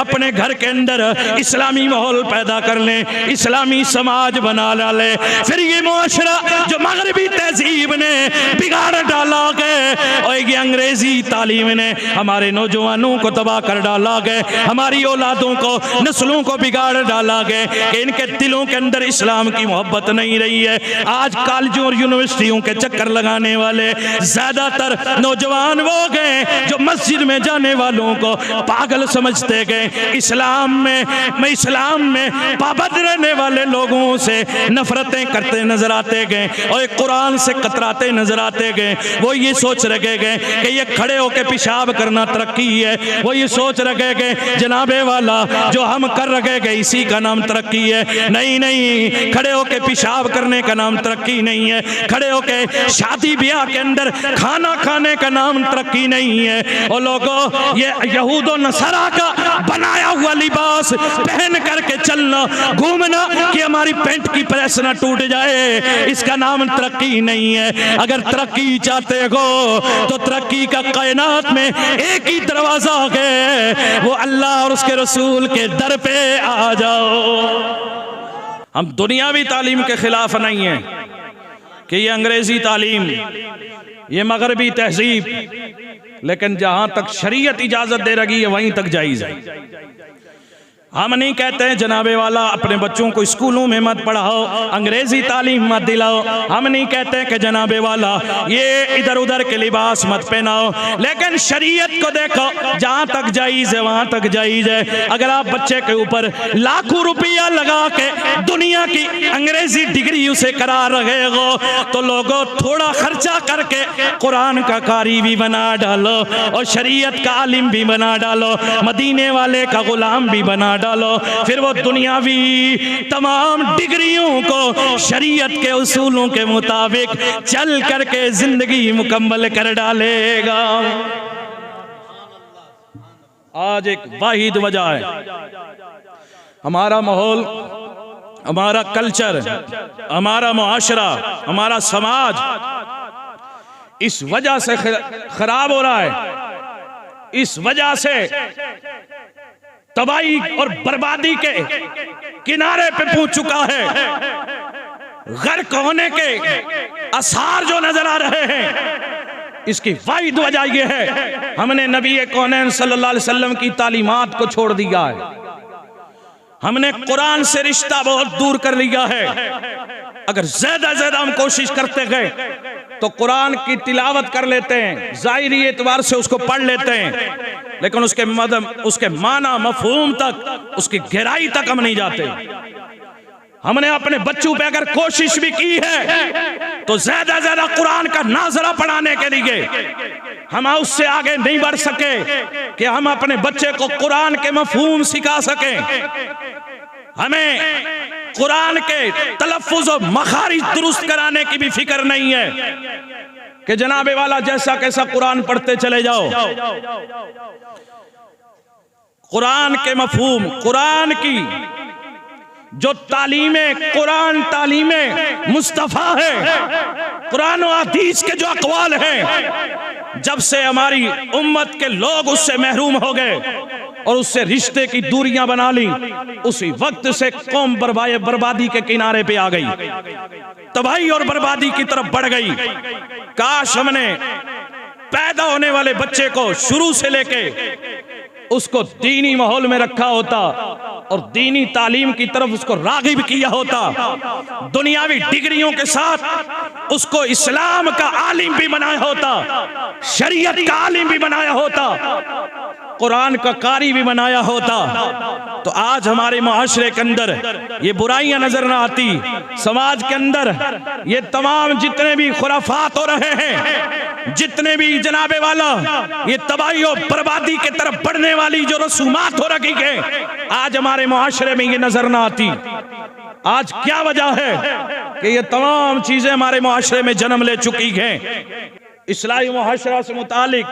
अपने घर के अंदर इस्लामी माहौल पैदा कर लें, इस्लामी समाज बना डाले। फिर ये मुआशरा जो मगरबी तहजीब ने बिगाड़ डाला गए और ये अंग्रेजी तालीम ने हमारे नौजवानों को तबाह कर डाला गए, हमारी औलादों को, नस्लों को बिगाड़ डाला गया कि इनके दिलों के अंदर इस्लाम की मोहब्बत नहीं रही है। आज कॉलेजों और यूनिवर्सिटियों के चक्कर लगाने वाले ज्यादातर नौजवान वो गए जो मस्जिद में जाने वालों को पागल समझते गए। इस्लाम में पाबंद रहने वाले लोगों से नफरतें करते नजर आते गए और कुरान से कतराते नजर आते गए। वो ये सोच रखे गए कि ये खड़े होकर पेशाब करना तरक्की है, वो ये सोच रखे गए जनाबे वाला जो हम कर रखे गए इसी का नाम तरक्की है। नहीं नहीं, खड़े होकर पेशाब करने का नाम तरक्की नहीं है, खड़े होकर शादी ब्याह के अंदर खाना खाने का नाम तरक्की नहीं है। और लोगों, ये यहूद नसरा का बनाया हुआ लिबास पहन करके चलना घूमना कि हमारी पेंट की प्रेस ना टूट जाए, इसका नाम तरक्की नहीं है। अगर तरक्की चाहते हो तो तरक्की का कायनात में एक ही दरवाजा है, वो अल्लाह और उसके रसूल के दर पे आ जाओ। हम दुनियावी तालीम के खिलाफ नहीं है कि ये अंग्रेजी तालीम, ये मगरबी तहजीब, लेकिन जहां तक शरीयत इजाजत दे रही है वहीं तक जायज है। हम नहीं कहते हैं जनाबे वाला अपने बच्चों को स्कूलों में मत पढ़ाओ, अंग्रेजी तालीम मत दिलाओ। हम नहीं कहते कि जनाबे वाला ये इधर उधर के लिबास मत पहनाओ, लेकिन शरीयत को देखो, जहां तक जायज है वहां तक जायज है। अगर आप बच्चे के ऊपर लाखों रुपया लगा के दुनिया की अंग्रेजी डिग्री उसे करा रहे हो तो लोगों थोड़ा खर्चा करके कुरान का कारी भी बना डालो और शरीयत का आलिम भी बना डालो, मदीने वाले का गुलाम भी बना डालो, फिर वो दुनियावी तमाम डिग्रियों को शरीयत के उसूलों के मुताबिक चल करके जिंदगी मुकम्मल कर डालेगा। आज एक वाहिद वजह है, हमारा माहौल, हमारा कल्चर, हमारा मुआशरा, हमारा समाज इस वजह से खराब हो रहा है, इस वजह से तबाही और बर्बादी के किनारे पे पहुंच चुका है। गर्क होने के आसार जो नजर आ रहे हैं, इसकी वाहिद वजह यह है हमने नबी कौनैन सल्लल्लाहु अलैहि वसल्लम की तालीमात को छोड़ दिया है, हमने कुरान से रिश्ता बहुत दूर कर लिया है। अगर ज्यादा ज्यादा हम कोशिश करते गए तो कुरान की तिलावत कर लेते हैं, ज़ाहिरी एतबार से उसको पढ़ लेते हैं, लेकिन उसके मतलब, उसके माना, मफहूम तक, उसकी गहराई तक हम नहीं जाते। हमने अपने बच्चों पे अगर कोशिश भी की है तो ज्यादा ज्यादा कुरान का नाजरा पढ़ाने के लिए हम उससे आगे नहीं बढ़ सके कि हम अपने बच्चे को कुरान के मफहूम सिखा सकें। हमें कुरान के तलफ्फुज़ और मखारिज दुरुस्त कराने की भी फिक्र नहीं है कि जनाबे वाला जैसा कैसा कुरान पढ़ते चले जाओ। कुरान के मफहूम, कुरान की जो तालीमें, कुरान तालीमें मुस्तफ़ा है, कुरान और हदीस के जो अक़वाल हैं, जब से हमारी उम्मत के लोग उससे महरूम हो गए और उससे रिश्ते की दूरियां बना ली, उसी वक्त से कौम बर्बादी के किनारे पे आ गई, तबाही और बर्बादी की तरफ बढ़ गई। काश हमने पैदा होने वाले बच्चे को शुरू से लेके उसको दीनी माहौल में रखा होता और दीनी तालीम की तरफ उसको रागिब किया होता, दुनियावी डिग्रियों के साथ उसको इस्लाम का आलिम भी बनाया होता, शरीयत का आलिम भी बनाया होता, कुरान का कारी भी बनाया होता, तो आज हमारे मुआशरे के अंदर ये बुराइयां नजर ना आती। समाज के अंदर ये तमाम जितने भी खुराफात हो रहे हैं, जितने भी जनाबे वाला ये तबाही और बर्बादी की तरफ बढ़ने वाली जो रसूमात हो रही है, आज हमारे मुआशरे में ये नजर ना आती। आज क्या वजह है कि ये तमाम चीजें हमारे मुआशरे में जन्म ले चुकी हैं। इस्लामी मुआशरा से मुतालिक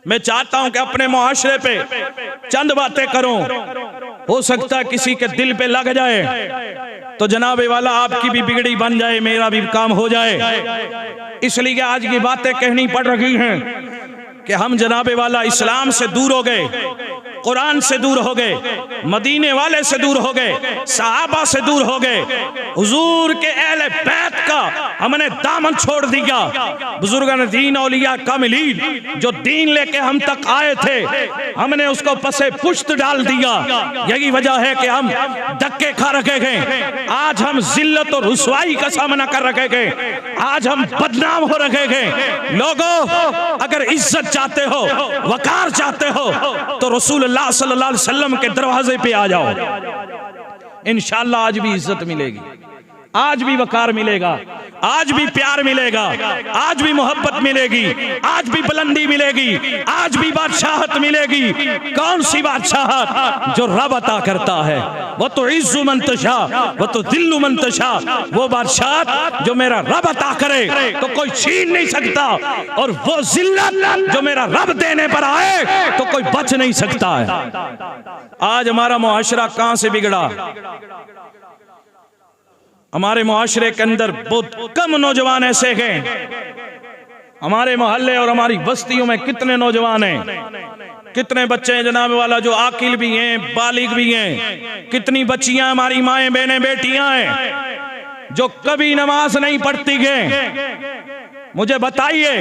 मैं चाहता हूं कि अपने मुआशरे पे चंद बातें करूं, हो सकता है किसी के दिल पे लग जाए तो जनाबे वाला आपकी भी बिगड़ी बन जाए, मेरा भी काम हो जाए। इसलिए आज ये बातें कहनी पड़ रही हैं कि हम जनाबे वाला इस्लाम से दूर हो गए कुरान से दूर हो गए, मदीने वाले से दूर हो गए, सहाबा से दूर हो गए, हुजूर के अहले बैत का हमने दामन छोड़ दिया। बुजुर्गान दीन औलिया कामिलीन जो दीन लेके हम तक आए थे, हमने उसको पसे पुश्त डाल दिया। यही वजह है कि हम धक्के खा रखे गए, आज हम जिल्लत और रुसवाई का सामना कर रखे गए, आज हम बदनाम हो रखे गए। लोगों, अगर इज्जत चाहते हो, वकार चाहते हो, तो रसूलुल्लाह सल्लल्लाहु अलैहि वसल्लम के दरवाजे पे आ जाओ। इंशाअल्लाह आज भी इज्जत मिलेगी, आज भी वकार मिलेगा, आज भी प्यार मिलेगा, आज भी मोहब्बत मिलेगी, आज भी बुलंदी मिलेगी, आज भी बादशाहत मिलेगी। कौन सी बादशाहत? जो रब अता करता है। वो तो इज्जु मंतशा, वो तो दिल्लु मंतशा, वो बादशाहत जो मेरा रब अता करे तो कोई छीन नहीं सकता, और वो जिल्लत जो मेरा रब देने पर आए तो कोई बच नहीं सकता है। आज हमारा मुआशरा कहां से बिगड़ा? हमारे मुआशरे के अंदर बहुत कम नौजवान ऐसे हैं। हमारे मोहल्ले और हमारी बस्तियों में कितने नौजवान हैं, कितने बच्चे हैं जनाब वाला जो आकिल भी हैं, बालिग भी हैं। कितनी बच्चियां हमारी माएं बहनें बेटियां हैं जो कभी नमाज नहीं पढ़ती हैं। मुझे बताइए,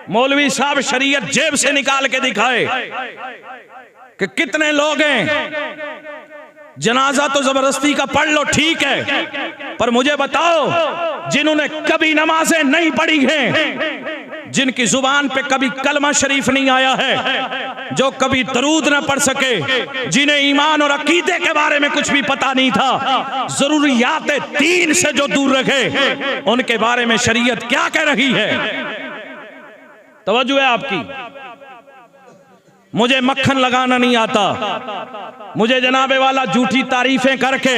मौलवी साहब शरीयत जेब से निकाल के दिखाए कि कितने लोग हैं। जनाजा तो जबरदस्ती का पढ़ लो, ठीक है, पर मुझे बताओ जिन्होंने कभी नमाजें नहीं पढ़ी हैं, जिनकी जुबान पे कभी कलमा शरीफ नहीं आया है, जो कभी दरूद न पढ़ सके, जिन्हें ईमान और अकीदे के बारे में कुछ भी पता नहीं था, जरूरियात दीन से जो दूर रखे, उनके बारे में शरीयत क्या कह रही है? तवज्जो है आपकी? मुझे मक्खन लगाना नहीं आता, मुझे जनाबे वाला झूठी तारीफें करके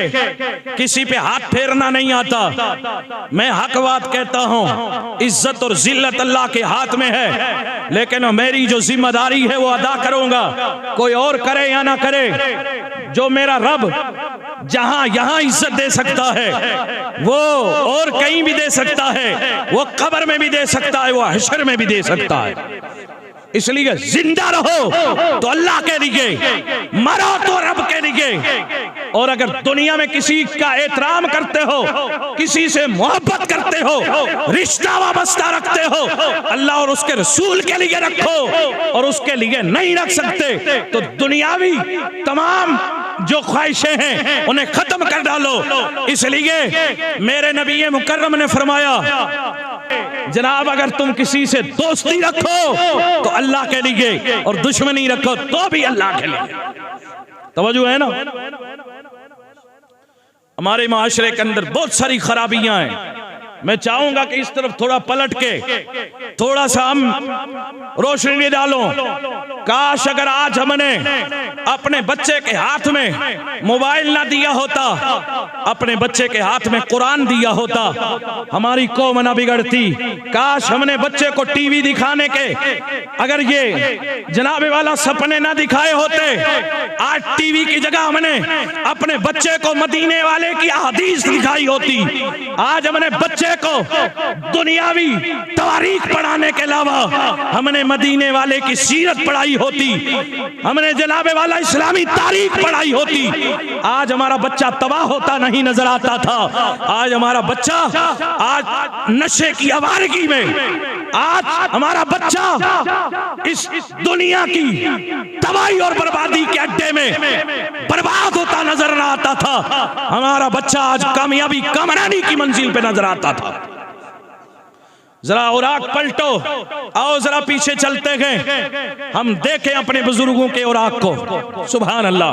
किसी पे हाथ फेरना नहीं आता। मैं हक बात कहता हूं, इज्जत और जिल्लत अल्लाह के हाथ में है, लेकिन मेरी जो जिम्मेदारी है वो अदा करूंगा। कोई और करे या ना करे, जो मेरा रब जहां यहां इज्जत दे सकता है वो और कहीं भी दे सकता है, वो कब्र में भी दे सकता है, वो हश्र में भी दे सकता है। इसलिए जिंदा रहो तो अल्लाह के लिए, मरो तो रब के लिए। और अगर दुनिया में किसी का एहतराम करते हो, किसी से मोहब्बत करते हो, रिश्ता वाबस्ता रखते हो, अल्लाह और उसके रसूल के लिए रखो, और उसके लिए नहीं रख सकते तो दुनियावी तमाम जो ख्वाहिशें हैं उन्हें खत्म कर डालो। इसलिए मेरे नबी मुकर्रम ने फरमाया, जनाब अगर तुम किसी से दोस्ती रखो तो अल्लाह के लिए, और दुश्मनी रखो तो भी अल्लाह के लिए। तवज्जो है ना? हमारे माशरे के अंदर बहुत सारी खराबियां हैं। मैं चाहूंगा कि इस तरफ थोड़ा पलट के थोड़ा सा हम रोशनी डालो। काश अगर आज हमने अपने बच्चे के हाथ में मोबाइल ना दिया होता, अपने बच्चे के हाथ में कुरान दिया होता, हमारी कौम ना बिगड़ती। काश हमने बच्चे को टीवी दिखाने के अगर ये जनाबे वाला सपने ना दिखाए होते, आज टीवी की जगह हमने अपने बच्चे को मदीने वाले की हदीस दिखाई होती। आज हमने बच्चे को दुनियावी तारीख पढ़ाने के अलावा हमने मदीने वाले की सीरत पढ़ाई होती, हमने जनाबे वाला इस्लामी तारीख पढ़ाई होती। आज हमारा बच्चा तबाह होता नहीं नजर आता था। आज हमारा बच्चा आज नशे की आवारगी में, आज हमारा बच्चा इस दुनिया की तबाही और बर्बादी के अड्डे में बर्बाद होता नजर न आता था। हमारा बच्चा आज कामयाबी कमरानी की मंजिल पे नजर आता था। जरा औराक पलटो, आओ जरा पीछे चलते गए, हम देखें अपने बुजुर्गों के औराक को। सुभान अल्लाह।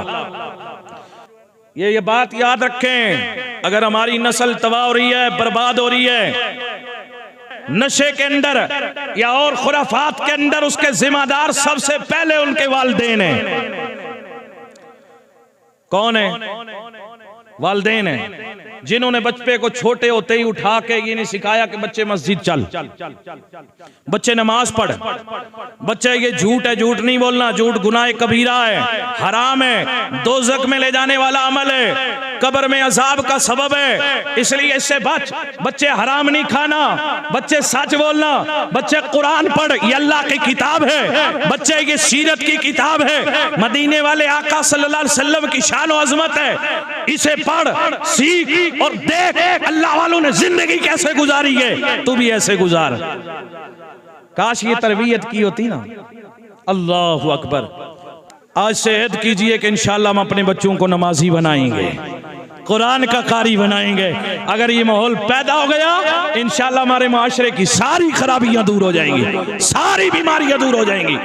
ये बात याद रखें, अगर हमारी नस्ल तबाह हो रही है, बर्बाद हो रही है नशे के अंदर या और खुराफात के अंदर, उसके जिम्मेदार सबसे पहले उनके वालिदैन हैं। कौन है? वालिदैन हैं, जिन्होंने बच्चे को छोटे होते ही उठा के ये नहीं सिखाया कि बच्चे मस्जिद चल, बच्चे नमाज पढ़, बच्चे ये झूठ है, झूठ नहीं बोलना, झूठ गुनाह कबीरा है, हराम है, दोज़ख में ले जाने वाला अमल है। कब्र में अजाब का सबब है, इसलिए इससे बच। बच्चे हराम नहीं खाना, बच्चे सच बोलना, बच्चे कुरान पढ़, ये अल्लाह की किताब है, बच्चे ये सीरत की किताब है, मदीने वाले आका सल्लल्लाहु अलैहि वसल्लम की शान और अजमत है, इसे पढ़, सीख और देख अल्लाह वालों ने जिंदगी कैसे गुजारी है, तू भी ऐसे गुजार। काश ये तरबियत की होती ना। अल्लाहु अकबर। आज से ऐद कीजिए कि इंशाअल्लाह हम अपने बच्चों को नमाजी बनाएंगे, कुरान का कारी बनाएंगे। अगर ये माहौल पैदा हो गया इंशाअल्लाह हमारे माशरे की सारी खराबियां दूर हो जाएंगी, सारी बीमारियां दूर हो जाएंगी।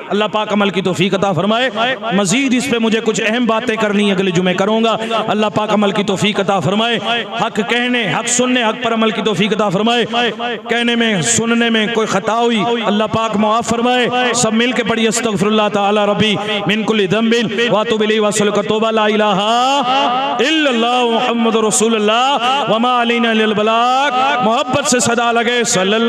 अल्लाह पाक अमल की तौफीक अता फरमाए। मजीद इस पे मुझे कुछ अहम बातें करनी अगले जुमे करूंगा। अल्लाह पाक अमल की तौफीक अता फरमाए। हक कहने, हक सुनने, हक पर अमल की तौफीक अता फरमाए। कहने में, सुनने में कोई खता हुई अल्लाह पाक माफ फरमाए। सब मिल के पढ़िए अस्तगफिरुल्लाह ताला रब्बी मिन कुल्ली दम्बिन व अतूबु इलैहि व अस्सलातु तौबा ला इलाहा इल्लल्लाह मुहम्मदुर रसूलुल्लाह व मा अलैना इल्लल बलाग। मोहब्बत से सदा लगे सल्लल्लाहु